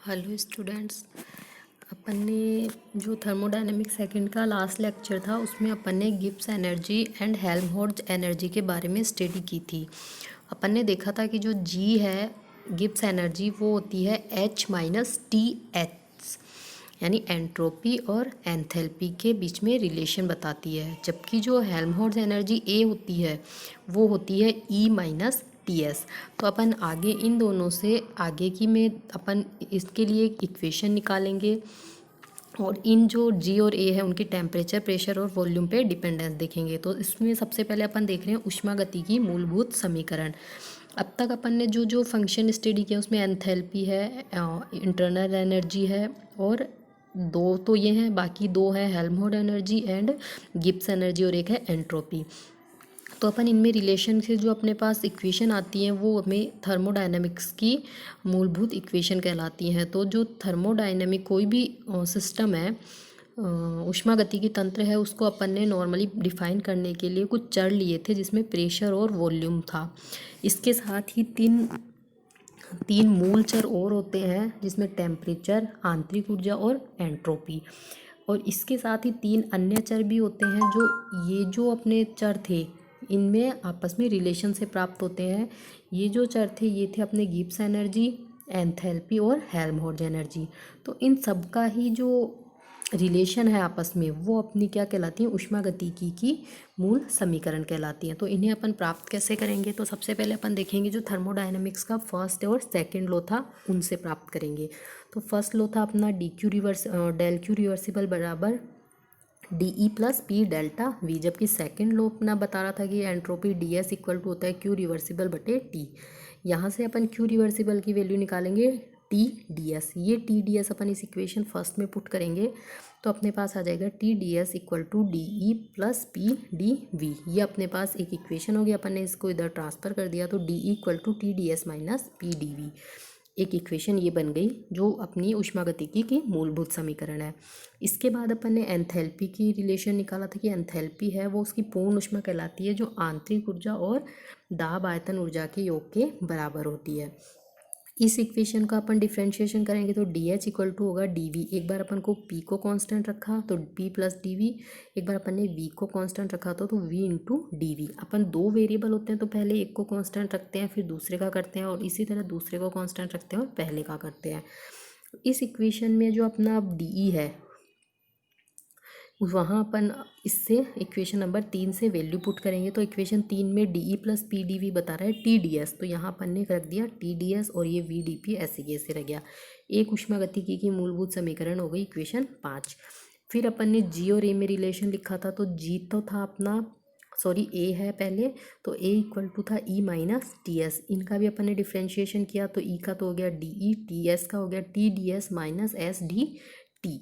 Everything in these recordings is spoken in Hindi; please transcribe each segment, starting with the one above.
Hello students. अपन ने जो थर्मोडायनेमिक सेकंड का लास्ट लेक्चर था उसमें अपन ने Gibbs energy and Helmholtz energy के बारे में स्टडी की थी। अपन ने देखा था कि जो जी है गिब्स एनर्जी वो होती है H माइनस टी एच, यानी एंट्रोपी और एंथैल्पी के बीच में रिलेशन बताती है, जबकि जो हेल्महोल्ट्ज एनर्जी ए होती है वो होती है E माइनस टी एस। तो अपन आगे इन दोनों से आगे की में अपन इसके लिए एक इक्वेशन निकालेंगे और इन जो जी और ए है उनकी टेम्परेचर, प्रेशर और वॉल्यूम पे डिपेंडेंस देखेंगे। तो इसमें सबसे पहले अपन देख रहे हैं ऊष्मागति की मूलभूत समीकरण। अब तक अपन ने जो जो फंक्शन स्टडी किया उसमें एंथैल्पी है, इंटरनल एनर्जी है और दो तो ये हैं, बाकी दो है Helmholtz energy and Gibbs energy और एक है एंट्रोपी। तो अपन इनमें रिलेशन से जो अपने पास इक्वेशन आती हैं वो हमें थर्मोडायनेमिक्स की मूलभूत इक्वेशन कहलाती हैं। तो जो थर्मोडायनेमिक कोई भी सिस्टम है, ऊष्मागतिकी तंत्र है, उसको अपन ने नॉर्मली डिफाइन करने के लिए कुछ चर लिए थे जिसमें प्रेशर और वॉल्यूम था। इसके साथ ही तीन मूल चर और होते हैं जिसमें टेम्परेचर, आंतरिक ऊर्जा और एंट्रोपी। और इसके साथ ही तीन अन्य चर भी होते हैं जो ये जो अपने चर थे इनमें आपस में रिलेशन से प्राप्त होते हैं। ये जो चर थे ये थे अपने गिब्स एनर्जी, एंथैल्पी और हेल्महोल्ट्ज एनर्जी। तो इन सब का ही जो रिलेशन है आपस में वो अपनी क्या कहलाती है, ऊष्मागतिकी की मूल समीकरण कहलाती हैं। तो इन्हें अपन प्राप्त कैसे करेंगे, तो सबसे पहले अपन देखेंगे जो थर्मोडायनेमिक्स का फर्स्ट और सेकंड लॉ था उनसे प्राप्त करेंगे। तो फर्स्ट लॉ था अपना डेल क्यू रिवर्सिबल बराबर D E plus P delta V, जबकि सेकंड लॉ अपना बता रहा था कि entropy D S equal to होता है क्यू रिवर्सिबल बटे टी। यहाँ से अपन क्यू रिवर्सिबल की वैल्यू निकालेंगे टी डी एस। ये टी डी एस अपन इस इक्वेशन फर्स्ट में पुट करेंगे तो अपने पास आ जाएगा T D S equal to D E plus P D V. ये अपने पास एक इक्वेशन होगी, अपन ने इसको इधर ट्रांसफर कर दिया तो D E equal to T D S minus P D V. एक इक्वेशन ये बन गई जो अपनी ऊष्मागतिकी की मूलभूत समीकरण है। इसके बाद अपन ने एंथैल्पी की रिलेशन निकाला था कि एंथैल्पी है वो उसकी पूर्ण ऊष्मा कहलाती है जो आंतरिक ऊर्जा और दाब आयतन ऊर्जा के योग के बराबर होती है। इस इक्वेशन का अपन डिफ्रेंशिएशन करेंगे तो डी एच इक्वल टू होगा डी वी। एक बार अपन को पी को कांस्टेंट रखा तो पी प्लस डी वी, एक बार अपन ने वी को कांस्टेंट रखा तो वी इंटू डी वी। अपन दो वेरिएबल होते हैं तो पहले एक को कांस्टेंट रखते हैं फिर दूसरे का करते हैं और इसी तरह दूसरे को कांस्टेंट रखते हैं और पहले का करते हैं। इस इक्वेशन में जो अपना डी ई है वहाँ अपन इससे इक्वेशन नंबर 3 से वैल्यू पुट करेंगे। तो इक्वेशन 3 में D E plus P D V बता रहा है टी डी एस, तो यहाँ अपन ने रख दिया टी डी एस और ये वी डी पी ऐसे के ऐसे रह गया। एक ऊष्मागतिकी की मूलभूत समीकरण हो गई इक्वेशन 5। फिर अपन ने जी और ए में रिलेशन लिखा था तो जी तो था अपना ए है पहले, तो ए इक्वल टू था ई माइनस टी एस। इनका भी अपन ने डिफ्रेंशिएशन किया तो ई का तो हो गया डी ई, टी एस का हो गया T D S minus S D T.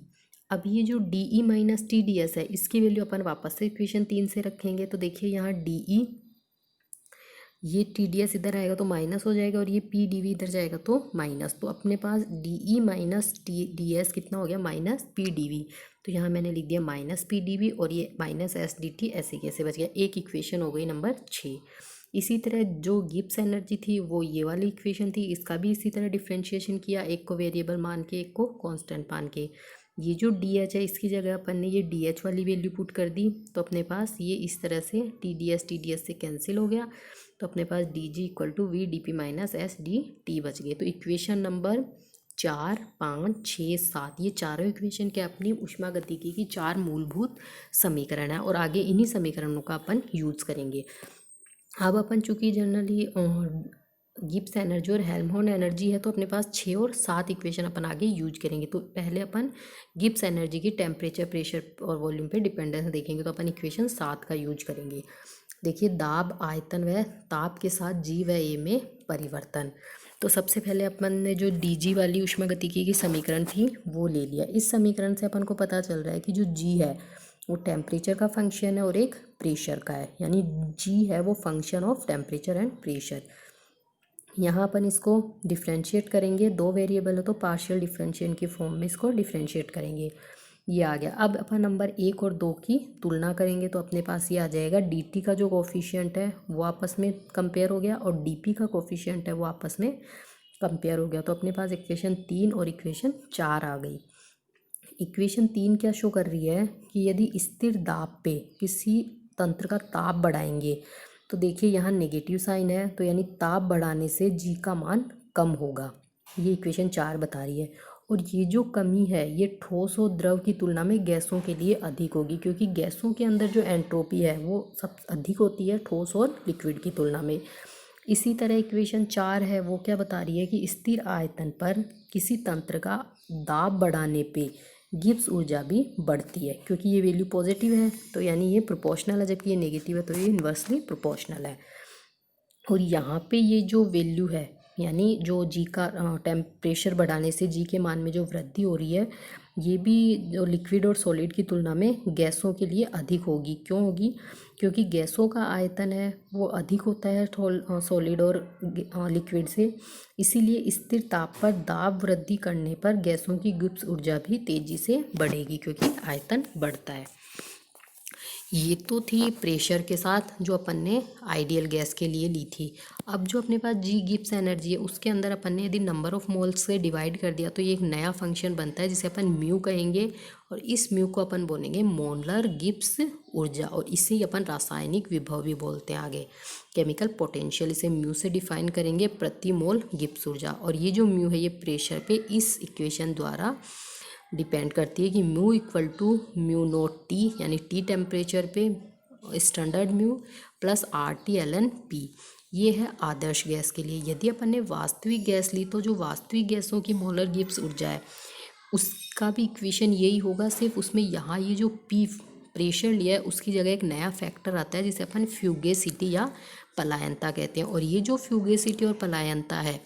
अब ये जो D E minus T D S है इसकी वैल्यू अपन वापस से इक्वेशन 3 से रखेंगे तो देखिए यहाँ डी ई, ये टी डी एस इधर आएगा तो माइनस हो जाएगा और ये पी डी वी इधर जाएगा तो माइनस। तो अपने पास D E minus T D S कितना हो गया, माइनस पी डी वी। तो यहाँ मैंने लिख दिया माइनस पी डी वी और ये माइनस एस डी टी ऐसे कैसे बच गया। एक इक्वेशन हो गई नंबर 6। इसी तरह जो गिब्स एनर्जी थी वो ये वाली इक्वेशन थी, इसका भी इसी तरह डिफ्रेंशिएशन किया, एक को वेरिएबल मान के एक को कांस्टेंट मान के। ये जो डी एच है इसकी जगह अपन ने ये डी एच वाली वैल्यू पुट कर दी तो अपने पास ये इस तरह से टी डी एस से कैंसिल हो गया। तो अपने पास D G equal to V D P minus S D T बच गए। तो इक्वेशन नंबर 4, 5, 6, 7 ये चारों इक्वेशन के अपनी ऊष्मागतिकी की 4 मूलभूत समीकरण है और आगे इन्हीं समीकरणों का अपन यूज करेंगे। अब अपन चूँकि जनरली गिब्स एनर्जी और हेल्महोल्ट्ज एनर्जी है तो अपने पास 6 और 7 इक्वेशन अपन आगे यूज करेंगे। तो पहले अपन गिब्स एनर्जी की टेम्परेचर, प्रेशर और वॉल्यूम पे डिपेंडेंस देखेंगे तो अपन इक्वेशन 7 का यूज करेंगे। देखिए दाब, आयतन व ताप के साथ जी व ए में परिवर्तन। तो सबसे पहले अपन ने जो डी जी वाली ऊष्मागतिकी की समीकरण थी वो ले लिया। इस समीकरण से अपन को पता चल रहा है कि जो जी है वो टेम्परेचर का फंक्शन है और एक प्रेशर का है, यानी जी है वो function of temperature and pressure. यहाँ अपन इसको डिफ्रेंशिएट करेंगे, दो वेरिएबल है तो पार्शियल डिफ्रेंशिएशन की फॉर्म में इसको डिफ्रेंशिएट करेंगे। ये आ गया। अब अपन नंबर 1 और 2 की तुलना करेंगे तो अपने पास ये आ जाएगा डी टी का जो कोफिशिएंट है वो आपस में कंपेयर हो गया और डी पी का कोफिशिएंट है वो आपस में कंपेयर हो गया। तो अपने पास इक्वेशन 3 और इक्वेशन 4 आ गई। इक्वेशन 3 क्या शो कर रही है कि यदि स्थिर दाब पे किसी तंत्र का ताप बढ़ाएंगे तो देखिए यहाँ नेगेटिव साइन है, तो यानी ताप बढ़ाने से जी का मान कम होगा। ये इक्वेशन 4 बता रही है। और ये जो कमी है ये ठोस और द्रव की तुलना में गैसों के लिए अधिक होगी, क्योंकि गैसों के अंदर जो एंट्रोपी है वो सब अधिक होती है ठोस और लिक्विड की तुलना में। इसी तरह इक्वेशन 4 है वो क्या बता रही है कि स्थिर आयतन पर किसी तंत्र का दाब बढ़ाने पे गिब्स ऊर्जा भी बढ़ती है, क्योंकि ये वैल्यू पॉजिटिव है तो यानी ये प्रोपोर्शनल है, जबकि ये नेगेटिव है तो ये इन्वर्सली प्रोपोर्शनल है। और यहाँ पे ये जो वैल्यू है यानी जो जी का टेम्परेचर बढ़ाने से जी के मान में जो वृद्धि हो रही है ये भी जो लिक्विड और सॉलिड की तुलना में गैसों के लिए अधिक होगी। क्यों होगी? क्योंकि गैसों का आयतन है वो अधिक होता है सॉलिड और लिक्विड से, इसीलिए स्थिर ताप पर दाब वृद्धि करने पर गैसों की गिब्स ऊर्जा भी तेजी से बढ़ेगी क्योंकि आयतन बढ़ता है। ये तो थी प्रेशर के साथ जो अपन ने आइडियल गैस के लिए ली थी। अब जो अपने पास जी गिब्स एनर्जी है उसके अंदर अपन ने यदि नंबर ऑफ मोल्स से डिवाइड कर दिया तो ये एक नया फंक्शन बनता है जिसे अपन म्यू कहेंगे, और इस म्यू को अपन बोलेंगे मोलर गिब्स ऊर्जा, और इसे ही अपन रासायनिक विभव भी बोलते हैं आगे, केमिकल पोटेंशियल। इसे म्यू से डिफाइन करेंगे प्रति मोल गिब्स ऊर्जा। और ये जो म्यू है ये प्रेशर पे इस इक्वेशन द्वारा डिपेंड करती है कि mu equal to mu naught T, यानी टी टेम्परेचर पे standard mu plus R T L N P. ये है आदर्श गैस के लिए। यदि अपन ने वास्तविक गैस ली तो जो वास्तविक गैसों की मोलर गिब्स ऊर्जा है उसका भी इक्वेशन यही होगा, सिर्फ उसमें यहाँ ये जो पी प्रेशर लिया है उसकी जगह एक नया फैक्टर आता है जिसे अपन फ्यूगेसिटी या पलायनता कहते हैं। और ये जो फ्यूगेसिटी और पलायनता है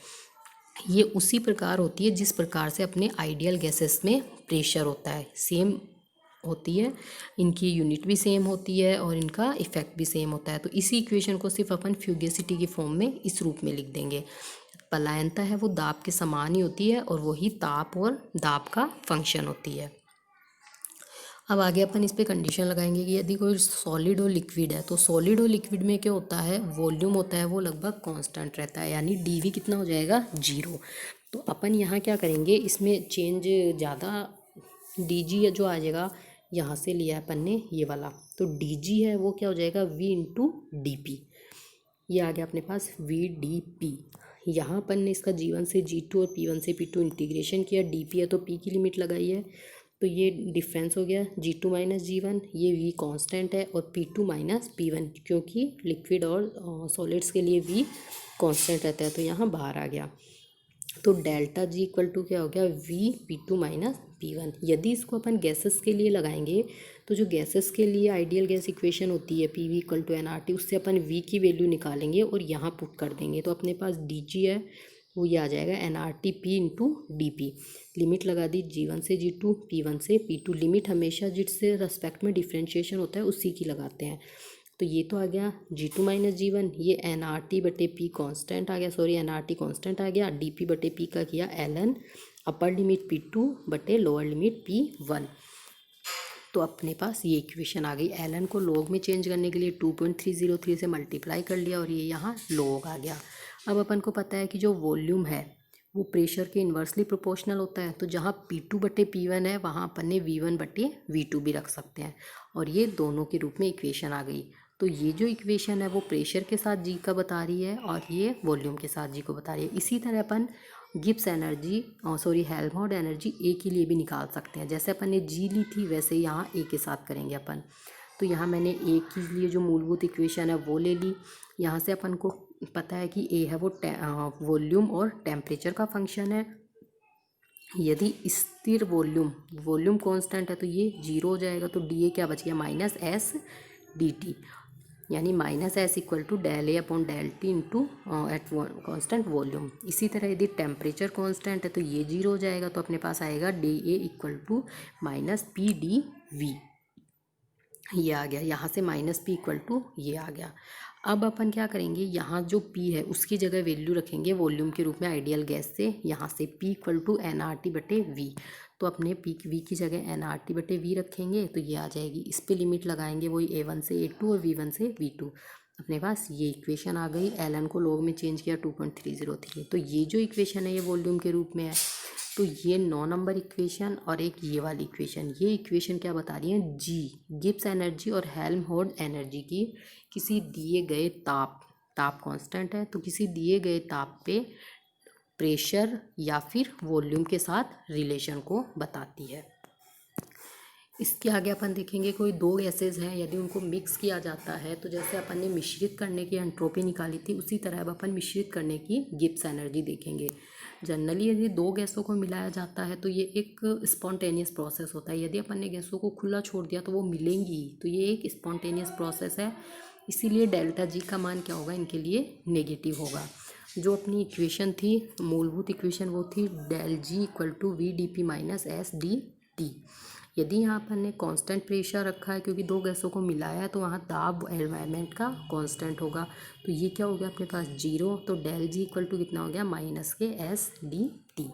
ये उसी प्रकार होती है जिस प्रकार से अपने आइडियल गैसेस में प्रेशर होता है, सेम होती है, इनकी यूनिट भी सेम होती है और इनका इफेक्ट भी सेम होता है। तो इसी इक्वेशन को सिर्फ अपन फ्यूगेसिटी की फॉर्म में इस रूप में लिख देंगे। पलायनता है वो दाब के समान ही होती है और वही ताप और दाब का फंक्शन होती है। अब आगे अपन इस पे कंडीशन लगाएंगे कि यदि कोई सॉलिड और लिक्विड है तो सॉलिड और लिक्विड में क्या होता है, वॉल्यूम होता है वो लगभग कांस्टेंट रहता है, यानी डीवी कितना हो जाएगा 0। तो अपन यहाँ क्या करेंगे, इसमें चेंज ज़्यादा डीजी जो आ जाएगा, यहाँ से लिया है अपन ने ये वाला, तो डीजी है वो क्या हो जाएगा वी इंटू डी पी। ये आ गया अपने पास वी डी पी। यहाँ अपन ने इसका G1 से G2 और P1 से P2 इंटीग्रेशन किया, DP है तो P की लिमिट लगाई है, तो ये डिफरेंस हो गया G2 माइनस G1, ये V कांस्टेंट है, और P2 माइनस P1 क्योंकि लिक्विड और सॉलिड्स के लिए V कांस्टेंट रहता है तो यहाँ बाहर आ गया। तो डेल्टा G इक्वल टू क्या हो गया V P2 माइनस P1। यदि इसको अपन गैसेस के लिए लगाएंगे तो जो गैसेस के लिए आइडियल गैस इक्वेशन होती है PV इक्वल टू NRT, उससे अपन V की वैल्यू निकालेंगे और यहाँ पुट कर देंगे, तो अपने पास DG है वो ये आ जाएगा NRT P into DP। Limit लगा दी G1 से G2, P1 से P2। लिमिट हमेशा जिससे रेस्पेक्ट में डिफ्रेंशिएशन होता है उसी की लगाते हैं। तो ये तो आ गया G2 माइनस G1, ये NRT बटे P कांस्टेंट आ गया, सॉरी NRT कांस्टेंट आ गया, DP बटे P का किया LN, अपर लिमिट P2 बटे लोअर लिमिट P1। तो अपने पास ये इक्वेशन आ गई। LN को लॉग में चेंज करने के लिए 2.303 से मल्टीप्लाई कर लिया और ये यहाँ लॉग आ गया। अब अपन को पता है कि जो वॉल्यूम है वो प्रेशर के इन्वर्सली प्रोपोर्शनल होता है, तो जहाँ P2 बटे P1 है वहाँ अपन ने V1 बटे V2 भी रख सकते हैं, और ये दोनों के रूप में इक्वेशन आ गई। तो ये जो इक्वेशन है वो प्रेशर के साथ जी का बता रही है और ये वॉल्यूम के साथ जी को बता रही है। इसी तरह अपन गिब्स एनर्जी हेल्महोल्ट्ज एनर्जी ए के लिए भी निकाल सकते हैं। जैसे अपन ने जी ली थी वैसे यहाँ ए के साथ करेंगे अपन। तो यहाँ मैंने ए के लिए जो मूलभूत इक्वेशन है वो ले ली। यहाँ से अपन को पता है कि ए है वो वॉल्यूम और टेम्परेचर का फंक्शन है। यदि स्थिर वॉल्यूम कांस्टेंट है तो ये 0 हो जाएगा, तो डी ए क्या बच गया माइनस एस डी टी, यानी minus S equal to del A upon del T into at constant volume. इसी तरह यदि टेम्परेचर कांस्टेंट है तो ये 0 हो जाएगा, तो अपने पास आएगा D A equal to minus P D V. ये आ गया, यहाँ से माइनस पी इक्वल टू ये आ गया। अब अपन क्या करेंगे, यहाँ जो P है उसकी जगह वैल्यू रखेंगे वॉल्यूम के रूप में आइडियल गैस से। यहाँ से P इक्वल टू NRT बटे V, तो अपने V की जगह NRT बटे V रखेंगे तो ये आ जाएगी। इस पे लिमिट लगाएंगे वही A1 से A2 और V1 से V2। अपने पास ये इक्वेशन आ गई। ln को log में चेंज किया 2.303। तो ये जो इक्वेशन है ये वॉल्यूम के रूप में है। तो ये 9 नंबर इक्वेशन और एक ये वाली इक्वेशन, ये इक्वेशन क्या बता रही है, जी गिब्स एनर्जी और हेल्महोल्ट्ज एनर्जी की किसी दिए गए ताप कांस्टेंट है, तो किसी दिए गए ताप पे प्रेशर या फिर वॉल्यूम के साथ रिलेशन को बताती है। इसके आगे अपन देखेंगे कोई दो गैसेज हैं, यदि उनको मिक्स किया जाता है तो जैसे अपन ने मिश्रित करने की एंट्रोपी निकाली थी, उसी तरह अब अपन मिश्रित करने की गिब्स एनर्जी देखेंगे। जनरली यदि दो गैसों को मिलाया जाता है तो ये एक स्पॉन्टेनियस प्रोसेस होता है। यदि अपन ने गैसों को खुला छोड़ दिया तो वो मिलेंगी, तो ये एक स्पॉन्टेनियस प्रोसेस है। इसीलिए डेल्टा जी का मान क्या होगा, इनके लिए नेगेटिव होगा। जो अपनी इक्वेशन थी, मूलभूत इक्वेशन, वो थी del G equal to V D P minus S D T. यदि यहाँ पर ने कांस्टेंट प्रेशर रखा है क्योंकि दो गैसों को मिलाया है, तो वहाँ दाब एनवायरनमेंट का कांस्टेंट होगा। तो ये क्या हो गया अपने पास, जीरो। तो डेल जी इक्वल टू कितना हो गया, माइनस के एस डी टी।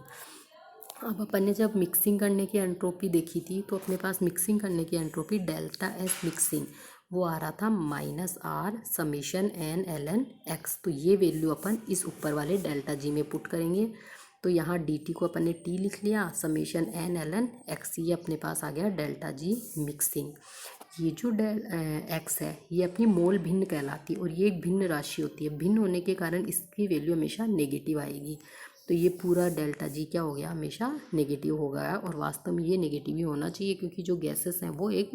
अब अपन ने जब मिक्सिंग करने की एंट्रोपी देखी थी, तो अपने पास मिक्सिंग करने की एंट्रोपी डेल्टा एस मिक्सिंग वो आ रहा था minus R summation N L N X. तो ये वैल्यू अपन इस ऊपर वाले डेल्टा जी में पुट करेंगे। तो यहाँ डी टी को अपन ने टी लिख लिया, summation N L N X, ये अपने पास आ गया डेल्टा जी मिक्सिंग। ये जो एक्स है ये अपनी मोल भिन्न कहलाती है, और ये एक भिन्न राशि होती है। भिन्न होने के कारण इसकी वैल्यू हमेशा नेगेटिव आएगी। तो ये पूरा डेल्टा जी क्या हो गया, हमेशा नेगेटिव हो गया। और वास्तव में ये नेगेटिव ही होना चाहिए, क्योंकि जो गैसेस हैं वो एक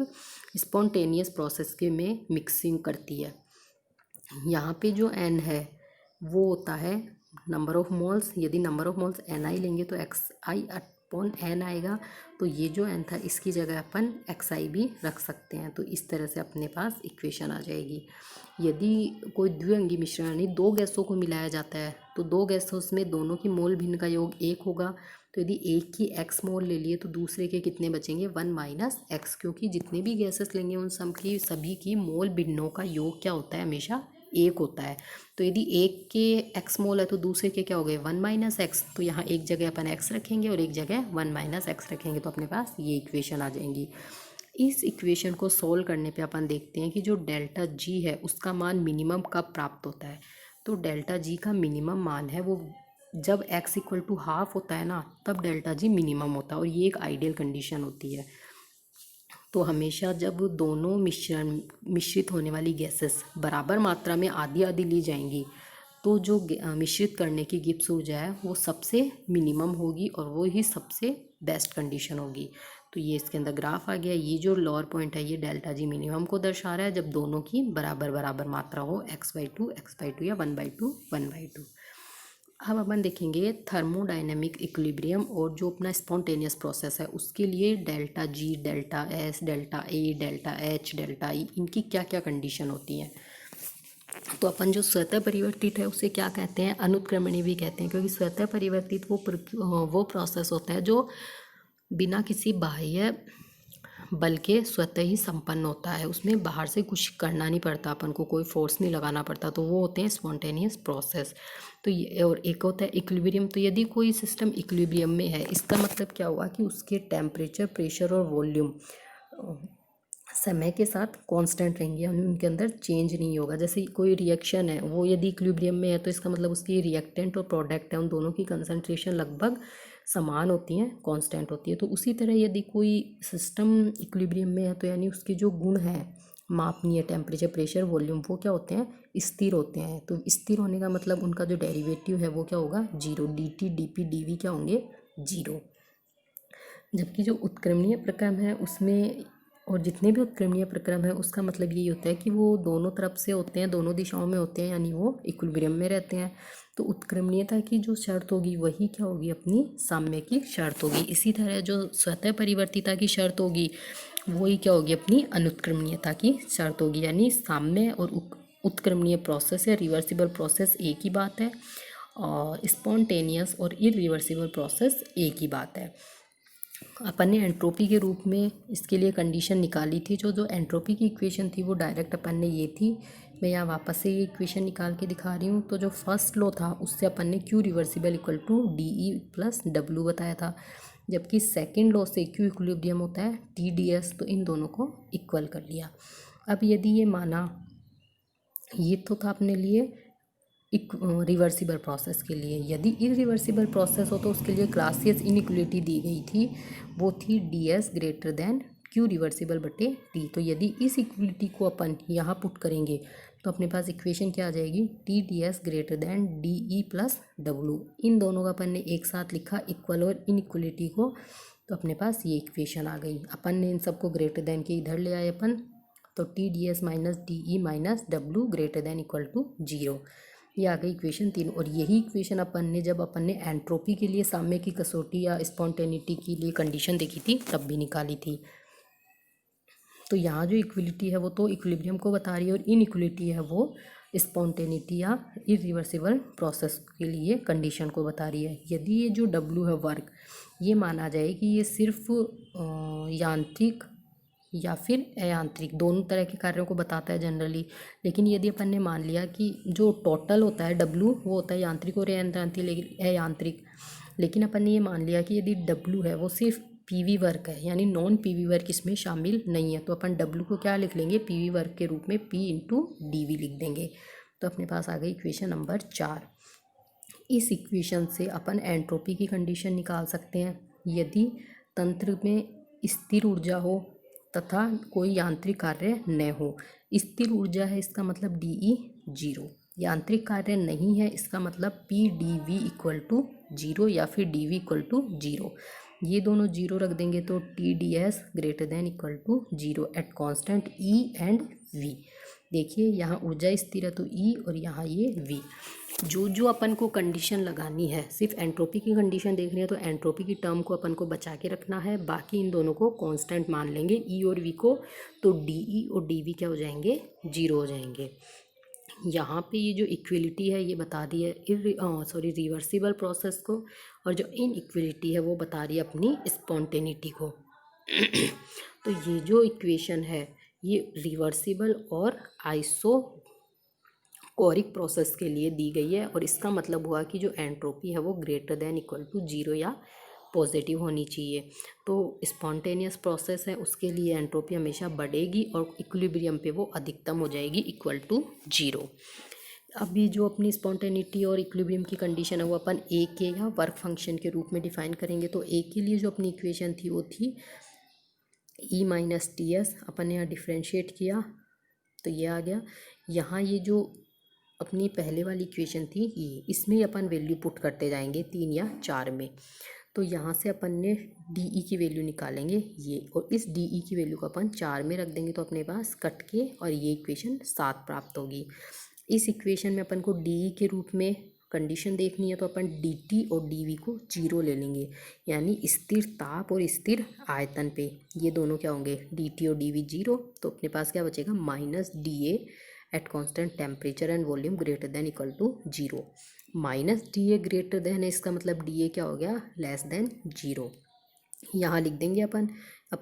स्पॉन्टेनियस प्रोसेस के में मिक्सिंग करती है। यहाँ पे जो एन है वो होता है नंबर ऑफ मोल्स। यदि नंबर ऑफ मोल्स एन आई लेंगे तो एक्स आई अपॉन एन आएगा। तो ये जो एन था इसकी जगह अपन एक्स आई भी रख सकते हैं। तो इस तरह से अपने पास इक्वेशन आ जाएगी। यदि कोई द्विअंगी मिश्रण यानी दो गैसों को मिलाया जाता है, तो दो गैसों में दोनों की मोल भिन्न का योग एक होगा। तो यदि एक की एक्स मोल ले लिए तो दूसरे के कितने बचेंगे, वन माइनस एक्स, क्योंकि जितने भी गैसेस लेंगे उन सभी की मोल भिन्नों का योग क्या होता है, हमेशा एक होता है। तो यदि एक के एक्स मोल है तो दूसरे के क्या हो गए, वन माइनस एक्स। तो यहाँ एक जगह अपन एक्स रखेंगे और एक जगह वन माइनस एक्स रखेंगे, तो अपने पास ये इक्वेशन आ जाएंगी। इस इक्वेशन को सोल्व करने पे अपन देखते हैं कि जो डेल्टा जी है उसका मान मिनिमम कब प्राप्त होता है। तो डेल्टा जी का मिनिमम मान है वो जब x इक्वल टू हाफ होता है ना, तब डेल्टा जी मिनिमम होता है, और ये एक आइडियल कंडीशन होती है। तो हमेशा जब दोनों मिश्रित होने वाली गैसेस बराबर मात्रा में आधी आधी ली जाएंगी, तो जो मिश्रित करने की गिब्स ऊर्जा है वो सबसे मिनिमम होगी, और वो ही सबसे बेस्ट कंडीशन होगी। तो ये इसके अंदर ग्राफ आ गया। ये जो लोअर पॉइंट है ये डेल्टा जी मिनिमम को दर्शा रहा है, जब दोनों की बराबर बराबर मात्रा हो, x/2 या 1/2 अब अपन देखेंगे थर्मोडायनेमिक इक्विलिब्रियम, और जो अपना स्पॉन्टेनियस प्रोसेस है उसके लिए delta G, delta S, delta A, delta H, delta E, इनकी क्या क्या कंडीशन होती हैं। तो अपन जो स्वतः परिवर्तित है उसे क्या कहते हैं, अनुत्क्रमणीय भी कहते हैं, क्योंकि स्वतः परिवर्तित वो प्रोसेस होता है जो बिना किसी बाह्य बल के स्वतः ही संपन्न होता है। उसमें बाहर से कुछ करना नहीं पड़ता, अपन को कोई फोर्स नहीं लगाना पड़ता, तो वो होते हैं स्पॉन्टेनियस प्रोसेस। तो ये, और एक होता है इक्विलिब्रियम। तो यदि कोई सिस्टम इक्विलिब्रियम में है, इसका मतलब क्या हुआ कि उसके टेम्परेचर, प्रेशर और वॉल्यूम समय के साथ कांस्टेंट रहेंगे, यानी उनके अंदर चेंज नहीं होगा। जैसे कोई रिएक्शन है वो यदि इक्विलिब्रियम में है, तो इसका मतलब उसकी रिएक्टेंट और प्रोडक्ट है उन दोनों की कंसंट्रेशन लगभग समान होती हैं, कांस्टेंट होती है। तो उसी तरह यदि कोई सिस्टम इक्विलिब्रियम में है, तो यानी उसके जो गुण हैं मापनीय, टेम्परेचर, प्रेशर, वॉल्यूम, वो क्या होते हैं, स्थिर होते हैं। तो स्थिर होने का मतलब उनका जो डेरिवेटिव है वो क्या होगा, zero. D T, D P, D V क्या होंगे, जीरो। जबकि जो उत्क्रमणीय प्रक्रम है उसमें, और जितने भी उत्क्रमणीय प्रक्रम है उसका मतलब यही होता है कि वो दोनों तरफ से होते हैं, दोनों दिशाओं में होते हैं, यानी वो इक्विलिब्रियम में रहते हैं। तो उत्क्रमणीयता की जो शर्त होगी वही क्या होगी, अपनी साम्य की शर्त होगी। इसी तरह जो स्वतः परिवर्तिता की शर्त होगी वही क्या होगी, अपनी अनुत्क्रमणीयता की शर्त होगी। यानी साम्य और उत्क्रमणीय प्रोसेस या रिवर्सिबल प्रोसेस एक ही बात है, और स्पॉन्टेनियस और इरिवर्सिबल प्रोसेस एक ही बात है। अपन ने एंट्रोपी के रूप में इसके लिए कंडीशन निकाली थी। जो एंट्रोपी की इक्वेशन थी वो डायरेक्ट अपन ने ये थी। मैं यहाँ वापस से ये इक्वेशन निकाल के दिखा रही हूँ। तो जो फर्स्ट लॉ था उससे अपन ने Q reversible equal to D E plus W बताया था, जबकि सेकेंड लॉ से क्यू इक्विलिब्रियम होता है टी डी एस। तो इन दोनों को इक्वल कर लिया। अब यदि ये माना ये तो था अपने लिए एक रिवर्सिबल प्रोसेस के लिए। यदि इरिवर्सिबल प्रोसेस हो तो उसके लिए क्लासियस इनइक्वलिटी दी गई थी, वो थी D S greater then Q reversible बटे टी। तो यदि इस इक्वलिटी को अपन यहाँ पुट करेंगे तो अपने पास इक्वेशन क्या आ जाएगी, T D S greater than D E plus W. इन दोनों का अपन ने एक साथ लिखा इक्वल और इनइक्वलिटी को, तो अपने पास ये इक्वेशन आ गई। अपन ने इन सबको ग्रेटर देन के इधर ले आए अपन, तो T D S minus D E minus W greater than equal to 0। ये आ गई इक्वेशन 3। और यही इक्वेशन अपन ने जब अपन ने एंट्रोपी के लिए साम्य की कसौटी या स्पॉन्टेनिटी के लिए कंडीशन देखी थी तब भी निकाली थी। तो यहाँ जो इक्वलिटी है वो तो इक्विलिब्रियम को बता रही है, और इनइक्वलिटी है वो स्पॉन्टेनिटी या इरिवर्सिबल प्रोसेस के लिए कंडीशन को बता रही है। यदि ये जो डब्लू है वर्क, ये माना जाए कि ये सिर्फ यांत्रिक या फिर अयांत्रिक दोनों तरह के कार्यों को बताता है जनरली, लेकिन यदि अपन ने मान लिया कि जो टोटल होता है डब्लू वो होता है यांत्रिक और अयांत्रिक, लेकिन अपन ने ये मान लिया कि यदि डब्लू है वो सिर्फ पीवी वर्क है, यानी नॉन पीवी वर्क इसमें शामिल नहीं है, तो अपन डब्लू को क्या लिख लेंगे, पीवी वर्क के रूप में पी इंटू डी वी लिख देंगे। तो अपने पास आ गई इक्वेशन नंबर 4। इस इक्वेशन से अपन एंट्रोपी की कंडीशन निकाल सकते हैं। यदि तंत्र में स्थिर ऊर्जा हो तथा कोई यांत्रिक कार्य न हो, स्थिर ऊर्जा है इसका मतलब डी ई 0, यांत्रिक कार्य नहीं है इसका मतलब P D V equal to 0 या फिर डी वी इक्वल टू 0। ये दोनों 0 रख देंगे तो T D S greater than equal to 0 at constant E and V. देखिए यहाँ ऊर्जा स्थिर है तो ई, और यहाँ ये वी। जो अपन को कंडीशन लगानी है, सिर्फ एंट्रोपी की कंडीशन देखनी है तो एंट्रोपी की टर्म को अपन को बचा के रखना है, बाकी इन दोनों को कांस्टेंट मान लेंगे ई और वी को, तो डी ई और डी वी क्या हो जाएंगे, 0 हो जाएंगे। यहाँ पे ये जो इक्वलिटी है ये बता दी है रिवर्सिबल प्रोसेस को, और जो इनइक्वलिटी है वो बता रही है अपनी स्पॉन्टेनिटी को। तो ये जो इक्वेशन है ये रिवर्सिबल और आइसोकोरिक प्रोसेस के लिए दी गई है, और इसका मतलब हुआ कि जो एंट्रोपी है वो ग्रेटर देन इक्वल टू 0 या पॉजिटिव होनी चाहिए। तो स्पॉन्टेनियस प्रोसेस है उसके लिए एंट्रोपी हमेशा बढ़ेगी और इक्विलिब्रियम पे वो अधिकतम हो जाएगी इक्वल टू 0। अभी जो अपनी स्पॉन्टेनिटी और इक्विलिब्रियम की कंडीशन है वो अपन ए के या वर्क फंक्शन के रूप में डिफाइन करेंगे। तो ए के लिए जो अपनी इक्वेशन थी वो थी ई माइनस टी एस, अपन ने यहाँ डिफ्रेंशिएट किया तो ये आ गया। यहाँ ये जो अपनी पहले वाली इक्वेशन थी ये, इसमें अपन वैल्यू पुट करते जाएंगे 3 या 4 में। तो यहाँ से अपन ने डी ई की वैल्यू निकालेंगे ये, और इस डी ई की वैल्यू को अपन 4 में रख देंगे तो अपने पास कट के और ये इक्वेशन 7 प्राप्त होगी। इस इक्वेशन में अपन को डी ई के रूप में कंडीशन देखनी है तो अपन डी टी और डी वी को 0 ले लेंगे, यानी स्थिर ताप और स्थिर आयतन पे ये दोनों क्या होंगे, डी टी और डी वी 0। तो अपने पास क्या बचेगा, minus D A at constant temperature and volume greater than equal to 0। Minus D A greater than है इसका मतलब डी ए क्या हो गया, लेस देन 0। यहाँ लिख देंगे अपन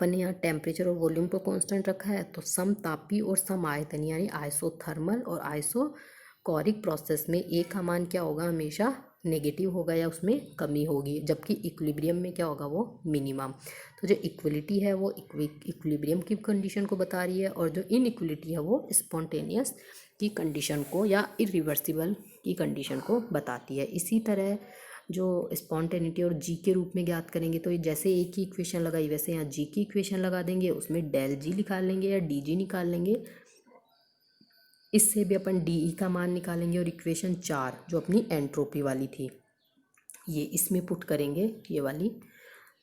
ने यहाँ टेम्परेचर और वॉल्यूम को कांस्टेंट रखा है, तो समतापी और सम आयतन यानी आइसोथर्मल और आइसोकोरिक प्रोसेस में ए का मान क्या होगा, हमेशा नेगेटिव होगा या उसमें कमी होगी, जबकि इक्विलिब्रियम में क्या होगा, वो मिनिमम। तो जो इक्वलिटी है वो इक्विलिब्रियम की कंडीशन को बता रही है, और जो इनइक्वलिटी है वो स्पॉन्टेनियस की कंडीशन को या इरिवर्सिबल की कंडीशन को बताती है। इसी तरह जो स्पॉन्टेनिटी और जी के रूप में ज्ञात करेंगे तो जैसे ए की इक्वेशन लगाई वैसे यहाँ जी की इक्वेशन लगा देंगे, उसमें डेल जी निकाल लेंगे या डी जी निकाल लेंगे। इससे भी अपन डी ई का मान निकालेंगे, और इक्वेशन 4 जो अपनी एंट्रोपी वाली थी ये इसमें पुट करेंगे ये वाली,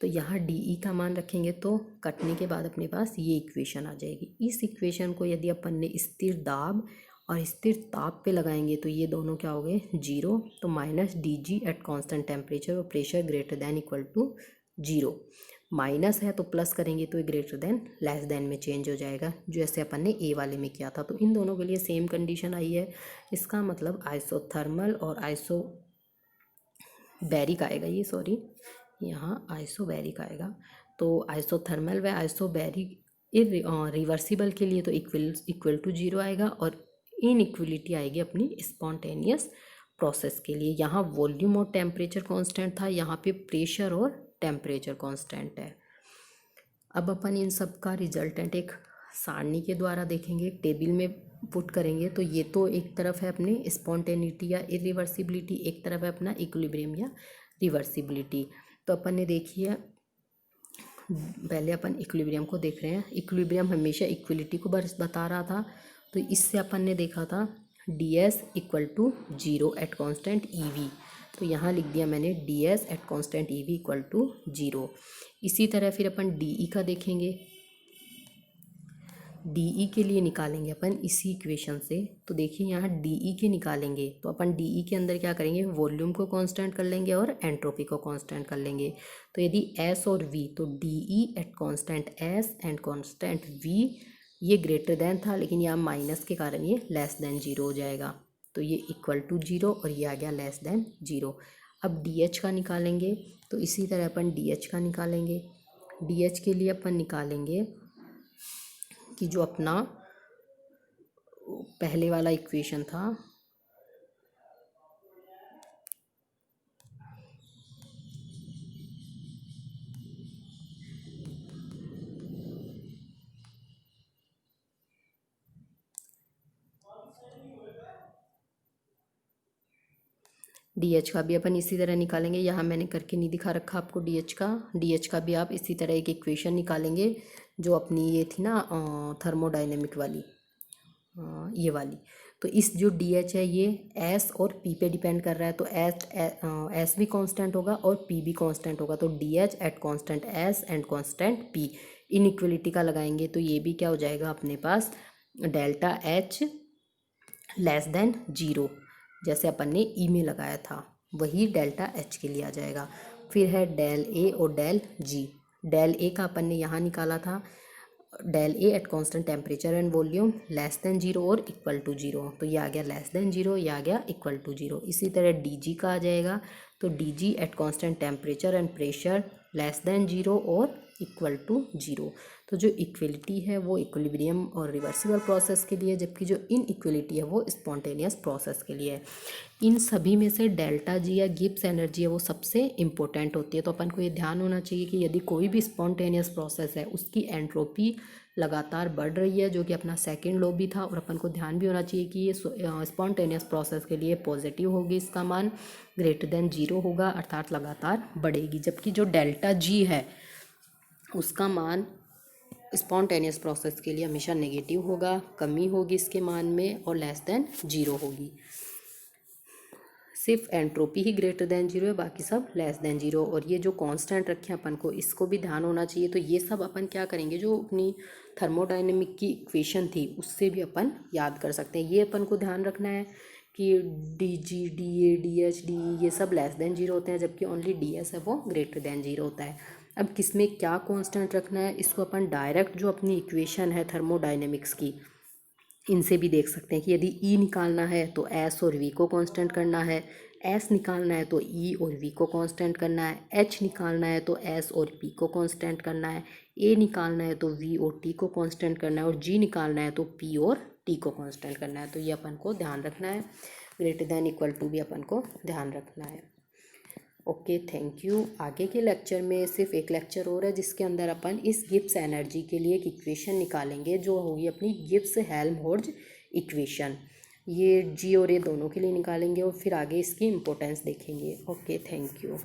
तो यहाँ डी ई का मान रखेंगे तो कटने के बाद अपने पास ये इक्वेशन आ जाएगी। इस इक्वेशन को यदि अपन ने स्थिर दाब और स्थिर ताप पे लगाएंगे तो ये दोनों क्या हो गए, 0। तो minus D G at constant temperature और pressure greater than equal to 0। Minus है तो प्लस करेंगे तो ग्रेटर देन लेस देन में चेंज हो जाएगा, जैसे अपन ने ए वाले में किया था। तो इन दोनों के लिए सेम कंडीशन आई है, इसका मतलब आइसोथर्मल और आइसोबैरिक आएगा ये, सॉरी यहाँ आइसोबैरिक आएगा। तो आइसोथर्मल व आइसोबैरिक रिवर्सिबल के लिए तो इक्वल टू 0 आएगा, और इनइक्वलिटी आएगी अपनी स्पॉन्टेनियस प्रोसेस के लिए। यहाँ वॉल्यूम और टेम्परेचर कांस्टेंट था, यहाँ पे प्रेशर और टेम्परेचर कांस्टेंट है। अब अपन इन सब का रिजल्टेंट एक सारणी के द्वारा देखेंगे। टेबल में पुट करेंगे तो ये तो एक तरफ है अपनी स्पॉन्टेनिटी या इरिवर्सिबिलिटी, एक तरफ है अपना इक्विलिब्रियम या रिवर्सिबिलिटी। तो अपन ने देखिए पहले अपन इक्विलिब्रियम को देख रहे हैं। इक्विलिब्रियम हमेशा इक्विलिटी को बस बता रहा था, तो इससे अपन ने देखा था D S equal to zero at constant E V. तो यहाँ लिख दिया मैंने D S at constant E V equal to zero. इसी तरह फिर अपन डी ई का देखेंगे। डी ई के लिए निकालेंगे अपन इसी इक्वेशन से। तो देखिए यहाँ डी ई के निकालेंगे तो अपन डी ई के अंदर क्या करेंगे, वॉल्यूम को कांस्टेंट कर लेंगे और एंट्रोपी को कांस्टेंट कर लेंगे। तो यदि एस और वी, तो D E at constant S and constant V, ये ग्रेटर देन था लेकिन यहाँ माइनस के कारण ये लेस देन जीरो हो जाएगा। तो ये इक्वल टू जीरो और ये आ गया लेस देन जीरो। अब डी एच का निकालेंगे तो इसी तरह अपन डी एच का निकालेंगे। डी एच के लिए अपन निकालेंगे कि जो अपना पहले वाला इक्वेशन था, डीएच का भी अपन इसी तरह निकालेंगे। यहाँ मैंने करके नहीं दिखा रखा आपको डीएच का। डीएच का भी आप इसी तरह एक इक्वेशन निकालेंगे जो अपनी ये थी ना थर्मोडाइनमिक वाली, ये वाली। तो इस जो डी एच है ये एस और पी पे डिपेंड कर रहा है, तो एस भी कांस्टेंट होगा और पी भी कांस्टेंट होगा। तो D H at constant S and constant P, inequality का लगाएंगे तो ये भी क्या हो जाएगा अपने पास, delta H less than zero, जैसे अपन ने ई में लगाया था वही डेल्टा एच के लिए आ जाएगा। फिर है डेल ए और डेल जी। डेल ए का अपन ने यहाँ निकाला था, del A at constant temperature and volume less than zero और इक्वल टू जीरो। तो ये आ गया लेस देन जीरो, ये आ गया इक्वल टू जीरो। इसी तरह डी जी का आ जाएगा, तो D G eight constant temperature and pressure less than zero और इक्वल टू जीरो। तो जो इक्वलिटी है वो इक्विलिब्रियम और रिवर्सिबल प्रोसेस के लिए, जबकि जो इनइक्वलिटी है वो स्पॉन्टेनियस प्रोसेस के लिए है। इन सभी में से डेल्टा जी या गिब्स एनर्जी है वो सबसे इम्पोर्टेंट होती है। तो अपन को ये ध्यान होना चाहिए कि यदि कोई भी स्पॉन्टेनियस प्रोसेस है उसकी एंट्रोपी लगातार बढ़ रही है, जो कि अपना सेकंड लॉ भी था। और अपन को ध्यान भी होना चाहिए कि ये स्पॉन्टेनियस प्रोसेस के लिए पॉजिटिव होगी, इसका मान ग्रेटर देन जीरो होगा, अर्थात लगातार बढ़ेगी। जबकि जो डेल्टा जी है उसका मान स्पॉन्टेनियस प्रोसेस के लिए हमेशा नेगेटिव होगा, कमी होगी इसके मान में और लेस देन जीरो होगी। सिर्फ एंट्रोपी ही ग्रेटर देन जीरो है, बाकी सब लेस देन जीरो। और ये जो कांस्टेंट रखे अपन को, इसको भी ध्यान होना चाहिए। तो ये सब अपन क्या करेंगे, जो अपनी थर्मोडाइनमिक की इक्वेशन थी उससे भी अपन याद कर सकते हैं। ये अपन को ध्यान रखना है कि D G, D A, D H, D E ये सब लेस देन जीरो होते हैं, जबकि ओनली डी एस है वो ग्रेटर देन जीरो होता है। अब किसमें क्या कांस्टेंट रखना है, इसको अपन डायरेक्ट जो अपनी इक्वेशन है थर्मोडाइनमिक्स की, इनसे भी देख सकते हैं कि यदि ई निकालना है तो एस और वी को कांस्टेंट करना है, एस निकालना है तो ई और वी को कांस्टेंट करना है, एच निकालना है तो एस और पी को कांस्टेंट करना है, ए निकालना है तो वी और टी को कांस्टेंट करना है, और जी निकालना है तो पी और टी को कांस्टेंट करना है। तो ये अपन को ध्यान रखना है। ग्रेटर देन इक्वल टू भी अपन को ध्यान रखना है। Okay, thank you. आगे के लेक्चर में सिर्फ एक लेक्चर और है जिसके अंदर अपन इस गिब्स एनर्जी के लिए एक इक्वेशन निकालेंगे जो होगी अपनी गिब्स हेल्महोल्ट्ज इक्वेशन। ये जी और ए दोनों के लिए निकालेंगे और फिर आगे इसकी इम्पोर्टेंस देखेंगे। Okay, thank you.